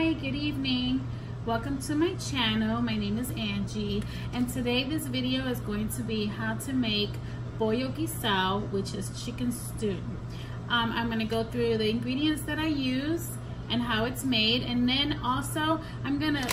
Hi, good evening. Welcome to my channel. My name is Angie, and today this video is going to be how to make Pollo Guisado, which is chicken stew. I'm going to go through the ingredients that I use and how it's made, and then also I'm going to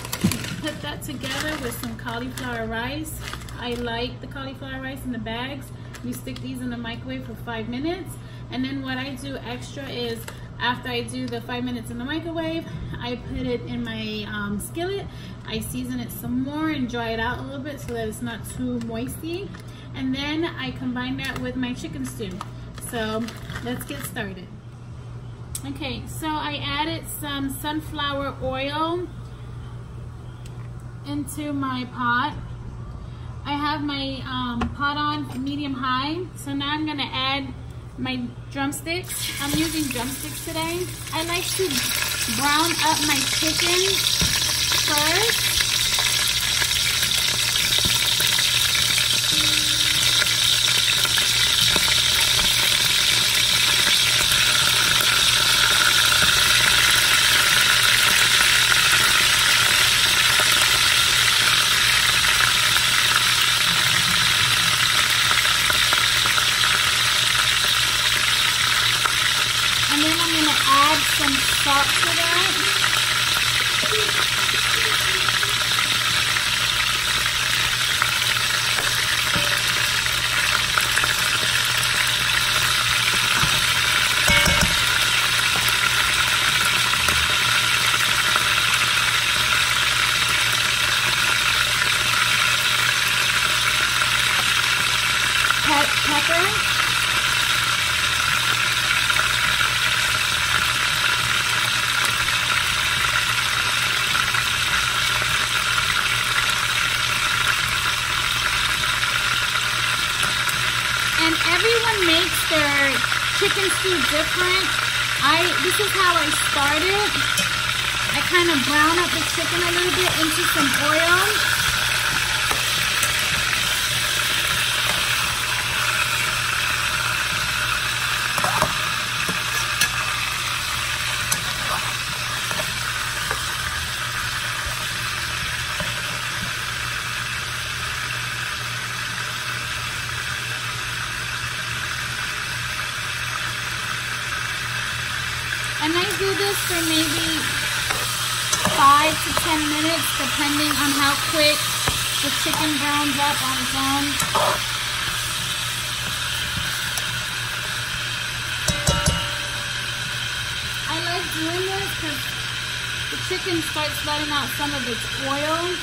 put that together with some cauliflower rice. I like the cauliflower rice in the bags. You stick these in the microwave for 5 minutes, and then what I do extra is after I do the 5 minutes in the microwave, I put it in my skillet. I season it some more and dry it out a little bit so that it's not too moisty. And then I combine that with my chicken stew. So let's get started. Okay, so I added some sunflower oil into my pot. I have my pot on medium-high. So now I'm gonna add my drumsticks. I'm using drumsticks today. I like to brown up my chicken first. And then I'm going to add some salt to that. Pepper. And everyone makes their chicken stew different. This is how I started. I kind of brown up the chicken a little bit into some oil. And I do this for maybe 5 to 10 minutes, depending on how quick the chicken browns up on its own. I like doing this because the chicken starts letting out some of its oil.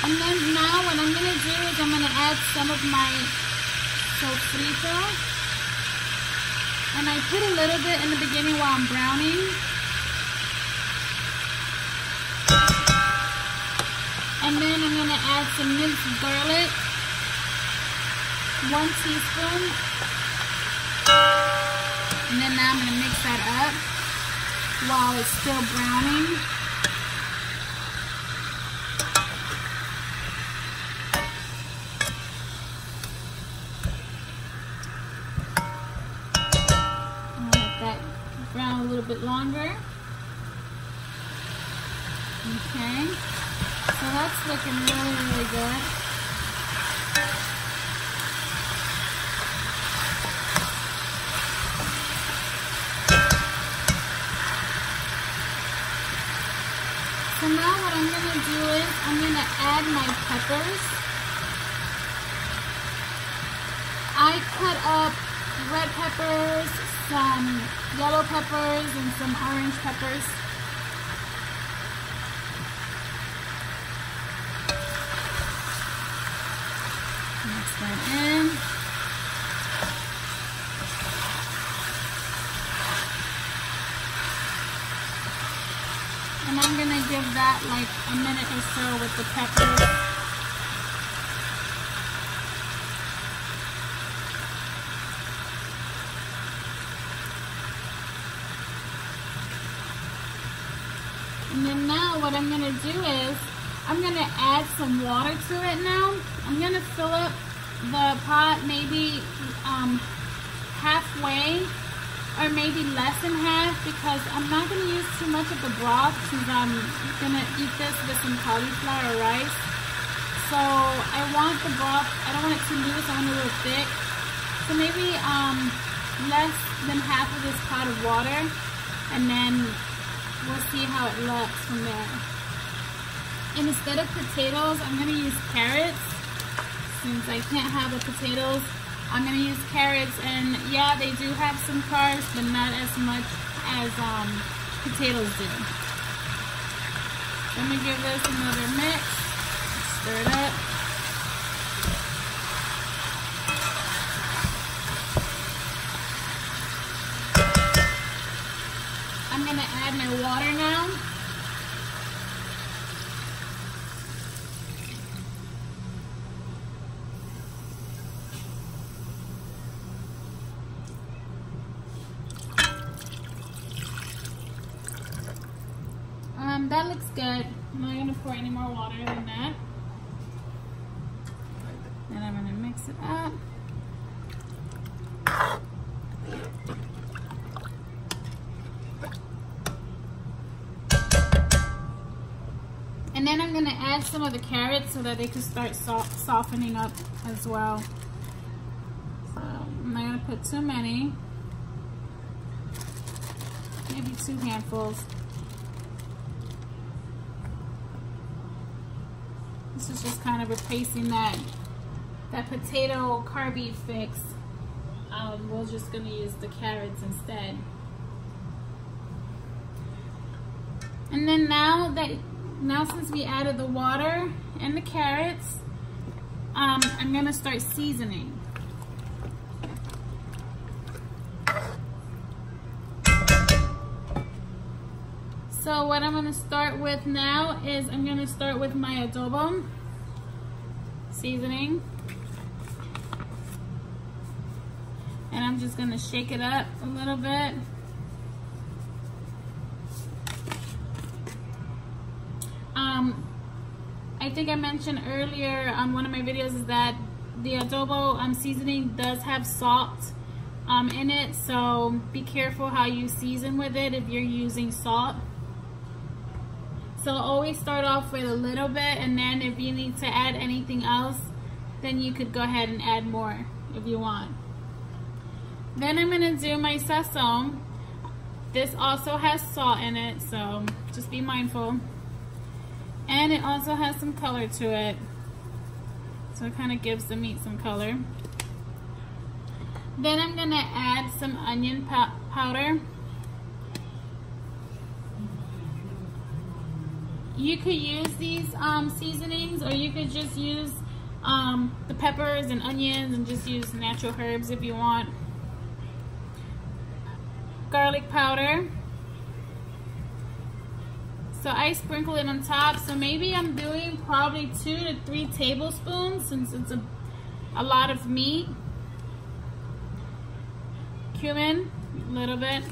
And then now what I'm going to do is I'm going to add some of my sofito. And I put a little bit in the beginning while I'm browning. And then I'm going to add some minced garlic. 1 teaspoon. And then now I'm going to mix that up while it's still browning. Brown a little bit longer. Okay, so that's looking really, really good. So now what I'm going to do is I'm going to add my peppers. I cut up red peppers, some yellow peppers, and some orange peppers. Mix that in. And I'm gonna give that like a minute or so with the peppers. And then now what I'm gonna do is I'm gonna add some water to it now. I'm gonna fill up the pot maybe halfway, or maybe less than half, because I'm not going to use too much of the broth since I'm going to eat this with some cauliflower rice. So I want the broth, I don't want it too loose, I want it a little thick. So maybe less than half of this pot of water, and then we'll see how it looks from there. And instead of potatoes, I'm going to use carrots. Since I can't have the potatoes, I'm going to use carrots, and yeah, they do have some carbs, but not as much as potatoes do. Let me give this another mix. Stir it up. I'm going to add my water now. That looks good. I'm not going to pour any more water than that. Then I'm going to mix it up. And then I'm going to add some of the carrots so that they can start softening up as well. So I'm not going to put too many. Maybe 2 handfuls. This is just kind of replacing that potato carby fix. We're just going to use the carrots instead. And then now since we added the water and the carrots, I'm going to start seasoning. So what I'm going to start with now is I'm going to start with my adobo seasoning. And I'm just going to shake it up a little bit. I think I mentioned earlier on one of my videos is that the adobo seasoning does have salt in it. So be careful how you season with it if you're using salt. So always start off with a little bit, and then if you need to add anything else, then you could go ahead and add more if you want. Then I'm going to do my Sazon. This also has salt in it, so just be mindful. And it also has some color to it. So it kind of gives the meat some color. Then I'm going to add some onion powder. You could use these seasonings, or you could just use the peppers and onions and just use natural herbs if you want. Garlic powder. So I sprinkle it on top. So maybe I'm doing probably 2 to 3 tablespoons since it's a lot of meat. Cumin, a little bit.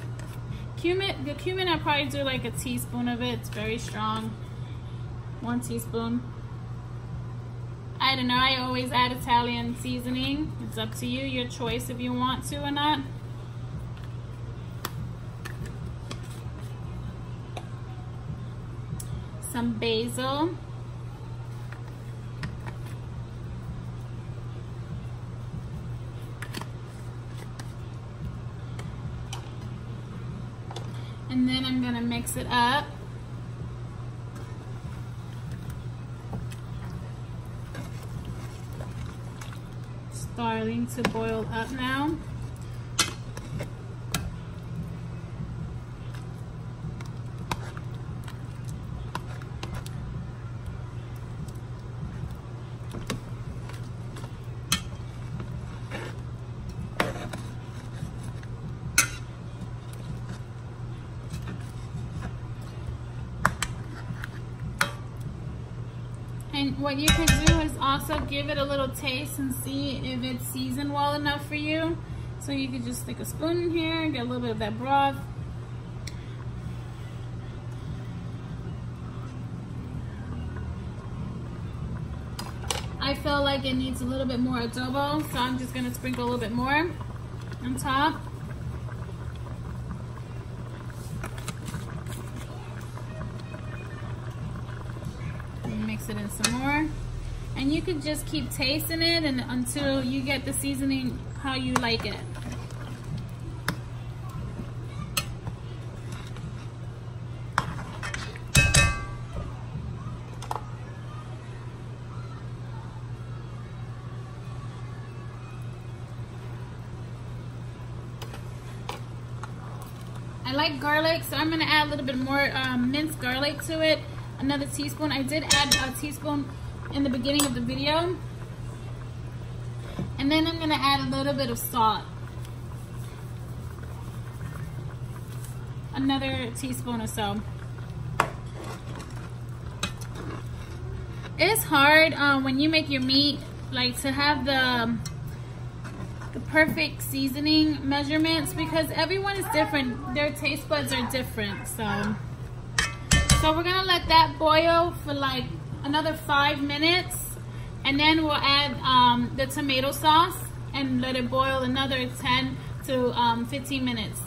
The cumin, I probably do like a teaspoon of it. It's very strong. 1 teaspoon. I don't know, I always add Italian seasoning. It's up to you, your choice if you want to or not. Some basil. And then I'm gonna mix it up. Starting to boil up now. And what you can do is also give it a little taste and see if it's seasoned well enough for you. So you could just stick a spoon in here and get a little bit of that broth. I feel like it needs a little bit more adobo, so I'm just gonna sprinkle a little bit more on top. Mix it in some more. And you can just keep tasting it and until you get the seasoning how you like it. I like garlic, so I'm gonna add a little bit more minced garlic to it. Another teaspoon. I did add a teaspoon in the beginning of the video. And then I'm gonna add a little bit of salt. Another teaspoon or so. It's hard when you make your meat, like, to have the perfect seasoning measurements because everyone is different. Their taste buds are different. So we're gonna let that boil for like another 5 minutes, and then we'll add the tomato sauce and let it boil another 10 to 15 minutes.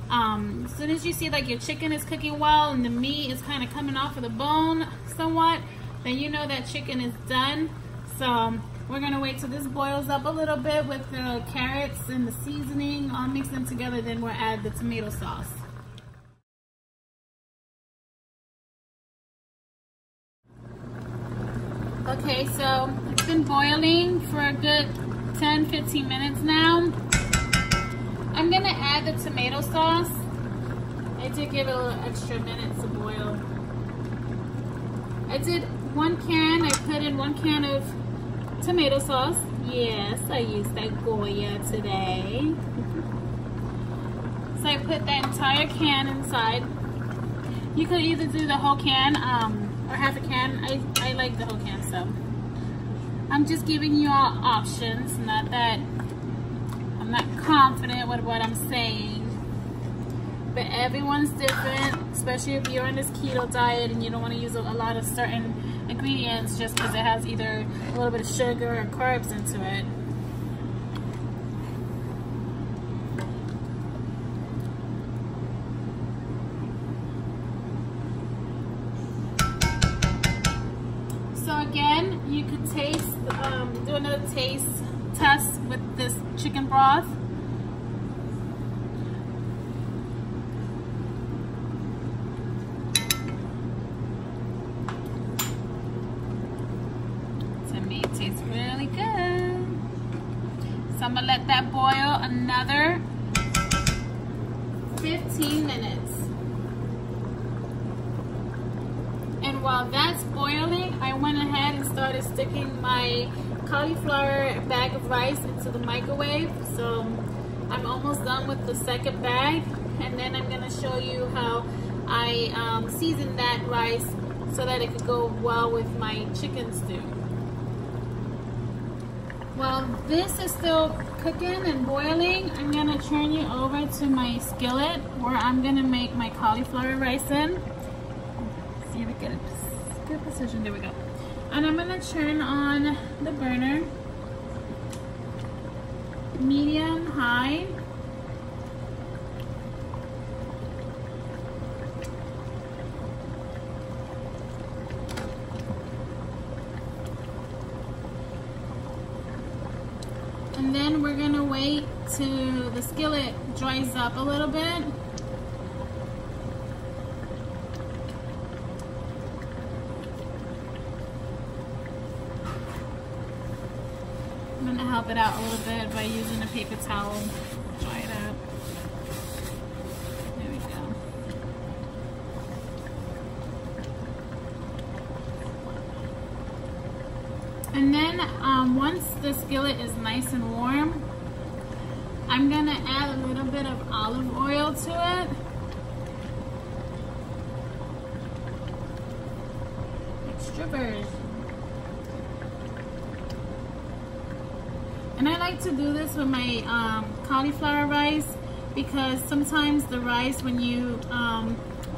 As soon as you see like your chicken is cooking well and the meat is kind of coming off of the bone somewhat, then you know that chicken is done. So we're gonna wait till this boils up a little bit with the carrots and the seasoning, all mix them together, then we'll add the tomato sauce. Okay, so it's been boiling for a good 10-15 minutes now. I'm gonna add the tomato sauce. I did give it a little extra minutes to boil. I did 1 can, I put in 1 can of tomato sauce. Yes, I used that Goya today. So I put that entire can inside. You could either do the whole can or half a can. I like the whole can, so I'm just giving you all options. Not that I'm not confident with what I'm saying, but everyone's different, especially if you're on this keto diet and you don't want to use a lot of certain ingredients just because it has either a little bit of sugar or carbs into it. So again, you could taste, do another taste test with this chicken broth. To me, it tastes really good. So I'm gonna let that boil another 15 minutes. And while that's boiling, I went ahead and started sticking my cauliflower bag of rice into the microwave. So I'm almost done with the second bag, and then I'm going to show you how I seasoned that rice so that it could go well with my chicken stew. While this is still cooking and boiling, I'm going to turn you over to my skillet where I'm going to make my cauliflower rice in. See if we get a good position. There we go. And I'm gonna turn on the burner, medium, high. And then we're gonna wait till the skillet dries up a little bit. I'm gonna help it out a little bit by using a paper towel. Dry it up. There we go. And then once the skillet is nice and warm, I'm gonna add a little bit of olive oil to it. Extra virgin. And I like to do this with my cauliflower rice, because sometimes the rice, when you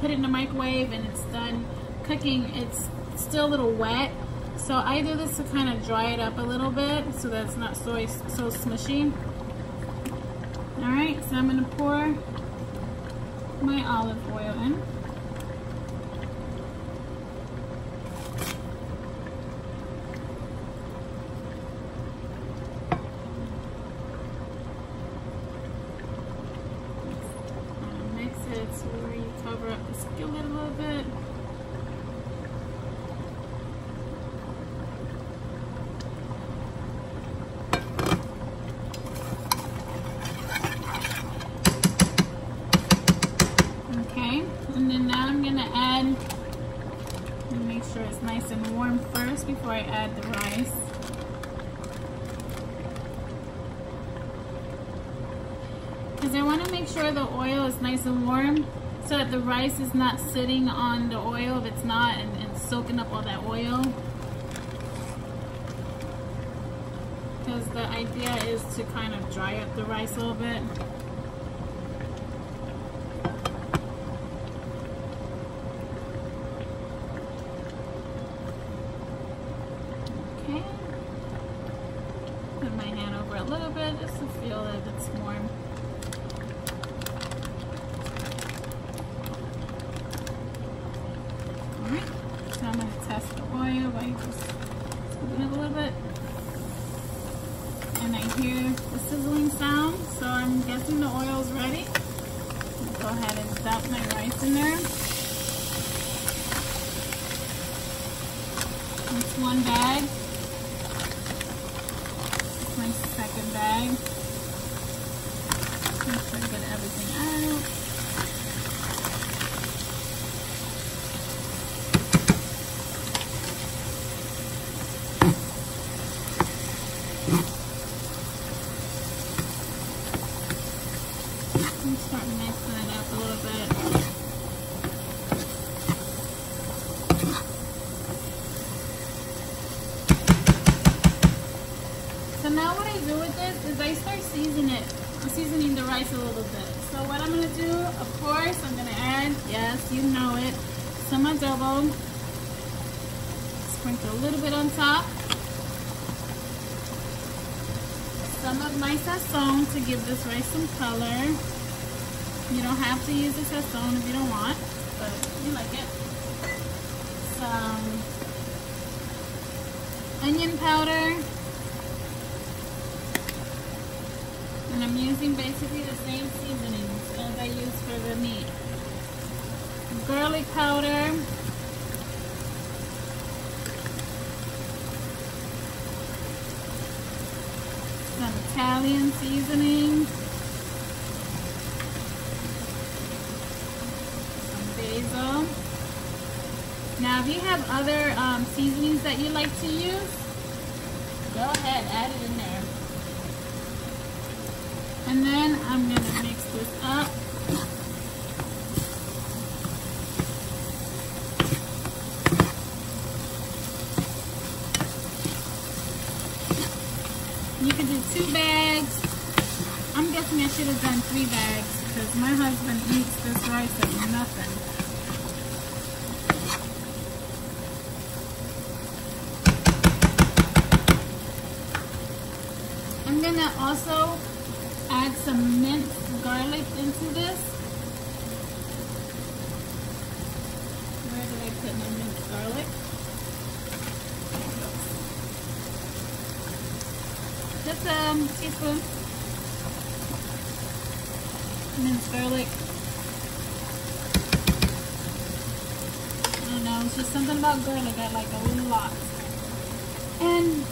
put it in the microwave and it's done cooking, it's still a little wet. So I do this to kind of dry it up a little bit so that it's not so smushy. Alright, so I'm going to pour my olive oil in. Mix it so where you cover up the skillet a little bit. And then now I'm going to add, make sure it's nice and warm first before I add the rice. Because I want to make sure the oil is nice and warm so that the rice is not sitting on the oil if it's not, and soaking up all that oil. Because the idea is to kind of dry up the rice a little bit. Put my hand over a little bit just to feel that it's warm. Alright, so I'm going to test the oil by just scooping it a little bit. And I hear the sizzling sound, so I'm guessing the oil is ready. I'll go ahead and dump my rice in there. That's one bag. My second bag. Make sure to get everything out. And start mixing it up a little bit. So now what I do with this is I start seasoning the rice a little bit. So what I'm going to do, of course, I'm going to add, yes, you know it, some adobo. Sprinkle a little bit on top. Some of my Sazon to give this rice some color. You don't have to use the Sazon if you don't want, but you like it. Some onion powder. And I'm using basically the same seasonings as I use for the meat. Garlic powder. Some Italian seasoning. Some basil. Now if you have other seasonings that you like to use, go ahead, add it in there. And then I'm going to mix this up. You can do 2 bags. I'm guessing I should have done 3 bags because my husband eats this rice like nothing. I'm going to also add some minced garlic into this. Where did I put my minced garlic? Just a teaspoon. Minced garlic. I don't know, it's just something about garlic I like a lot. And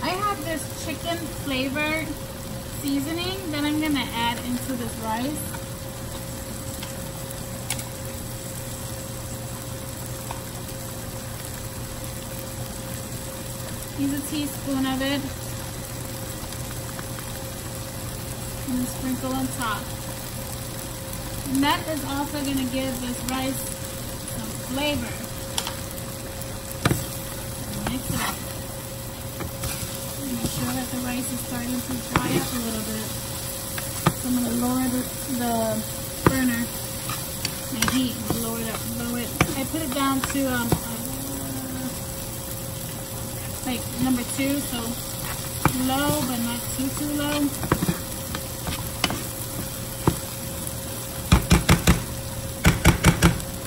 I have this chicken flavored seasoning that I'm gonna add into this rice. Use a teaspoon of it and sprinkle on top. And that is also gonna give this rice some flavor. Mix it up. Make sure that the rice is starting to dry up a little bit. So I'm going to lower the burner, my heat, lower it up, lower it. I put it down to like number 2, so low but not too low.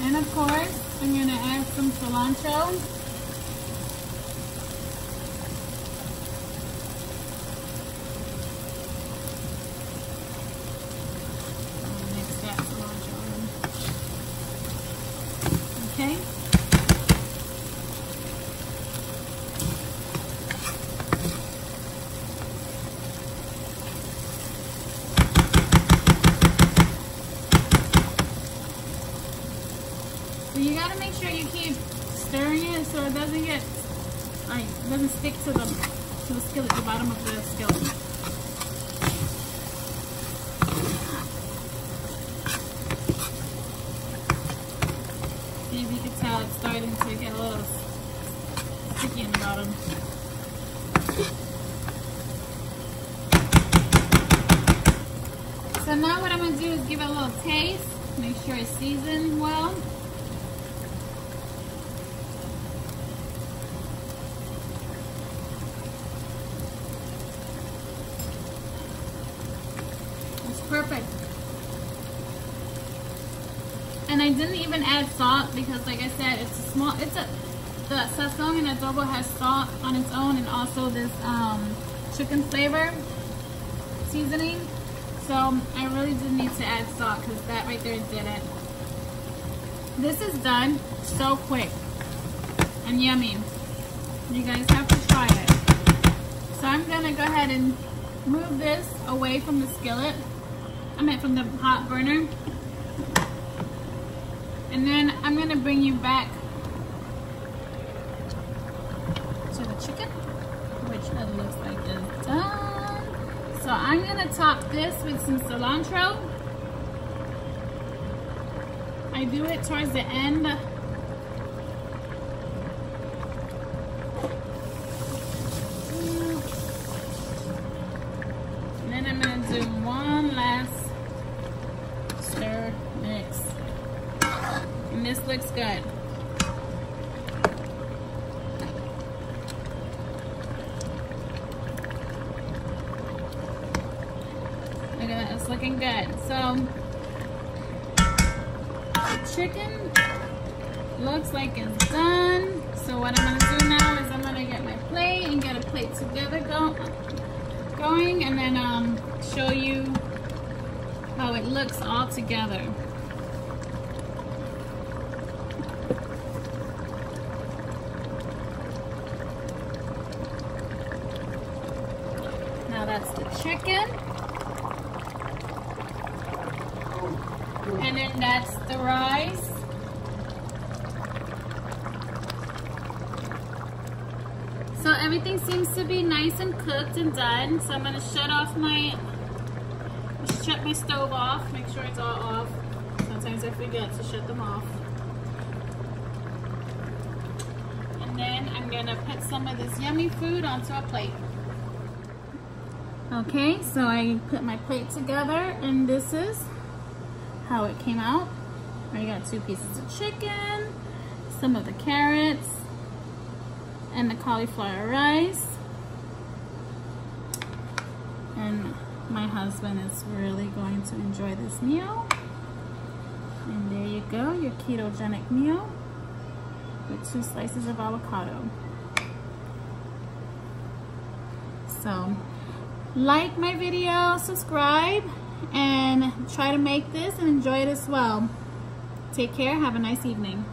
And of course, I'm going to add some cilantro. Okay. So you gotta make sure you keep stirring it so it doesn't get like doesn't stick to the skillet, the bottom of the skillet. See if you can tell it's starting to get a little sticky in the bottom. So now what I'm going to do is give it a little taste. Make sure it's seasoned well. It's perfect. And I didn't even add salt because, like I said, the Sazon and Adobo has salt on its own, and also this chicken flavor seasoning. So I really didn't need to add salt because that right there did it. This is done so quick and yummy. You guys have to try it. So I'm gonna go ahead and move this away from the skillet. I mean from the hot burner. And then I'm gonna bring you back to the chicken, which it looks like is done. So I'm gonna top this with some cilantro. I do it towards the end. And then I'm gonna do one last stir mix. And this looks good. Look at that, it's looking good. So, the chicken looks like it's done. So what I'm gonna do now is I'm gonna get my plate and get a plate together going, and then show you how it looks all together. Now that's the chicken. And then that's the rice. So everything seems to be nice and cooked and done. So I'm gonna shut my stove off, make sure it's all off. Sometimes I forget to shut them off. And then I'm gonna put some of this yummy food onto a plate. Okay, so I put my plate together, and this is how it came out. I got 2 pieces of chicken, some of the carrots, and the cauliflower rice. And my husband is really going to enjoy this meal. And there you go, your ketogenic meal with 2 slices of avocado. So, like my video, subscribe, and try to make this and enjoy it as well. Take care, have a nice evening.